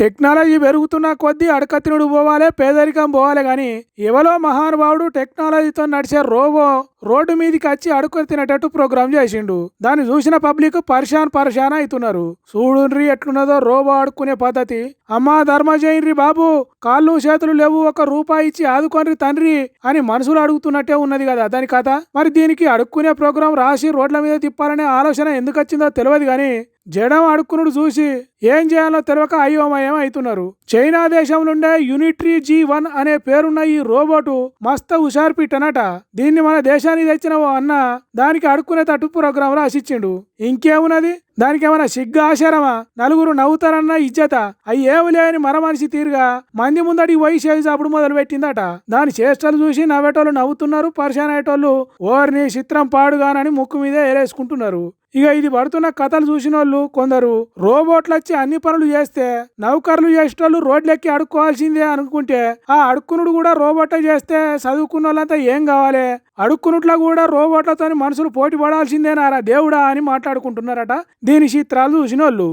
Technology పెరుగుతున్న కొద్దీ అడకత్తినుడు పోవాలి, పేదరికం పోవాలి. కానీ ఎవరో మహానుభావుడు టెక్నాలజీతో నడిచే రోబో రోడ్డు మీదకి వచ్చి అడుక్కొని తినేటట్టు ప్రోగ్రామ్ చేసిండు. దాన్ని చూసిన పబ్లిక్ పరిశాన్ అవుతున్నారు. చూడుండ్రి ఎట్లున్నదో రోబో ఆడుకునే పద్ధతి. అమ్మా ధర్మ చేయండ్రి బాబు, కాళ్ళు చేతులు లేవు, ఒక రూపాయి ఇచ్చి ఆదుకోండి తండ్రి అని మనుషులు అడుగుతున్నట్టే ఉన్నది కదా దాని కథ. మరి దీనికి అడుక్కునే ప్రోగ్రాం రాసి రోడ్ల మీద తిప్పాలనే ఆలోచన ఎందుకు వచ్చిందో తెలియదు. కానీ జడం అడుక్కునుడు చూసి ఏం చేయాలో తెలియక అయోమయం అవుతున్నారు. చైనా దేశంలోండే యూనిట్రీ G1 అనే పేరున్న ఈ రోబోటు మస్తు హుషారు పిట్టనట. దీన్ని మన దేశానికి తెచ్చిన ఓ అన్న దానికి అడుక్కునే తట్టు ప్రోగ్రాం రాసిచ్చిండు. ఇంకేమున్నది, దానికి ఏమైనా సిగ్గు ఆశారమా? నలుగురు నవ్వుతారన్న ఇజ్జత అయ్యేవి లేని మర మనిషి తీరుగా మంది ముందడికి పోయి చేసి అప్పుడు మొదలు పెట్టిందట. దాని చేష్టలు చూసి నవ్వేటోళ్ళు నవ్వుతున్నారు, పరిశాన్ అయ్యేటోళ్ళు ఓర్ని చిత్రం పాడుగానని ముక్కు మీదే ఏరేసుకుంటున్నారు. ఇక ఇది పడుతున్న కథలు చూసిన వాళ్ళు కొందరు రోబోట్లు వచ్చి అన్ని పనులు చేస్తే నౌకర్లు చేసేటోళ్ళు రోడ్లెక్కి అడుక్కోవాల్సిందే అనుకుంటే, ఆ అడుక్కునుడు కూడా రోబోటే చేస్తే చదువుకున్న వాళ్ళంతా ఏం కావాలి? అడుక్కునుట్లో కూడా రోబోట్లతో మనుషులు పోటీ పడాల్సిందేనారా దేవుడా అని మాట్లాడుకుంటున్నారట దీని చిత్రాలు చూసిన వాళ్ళు.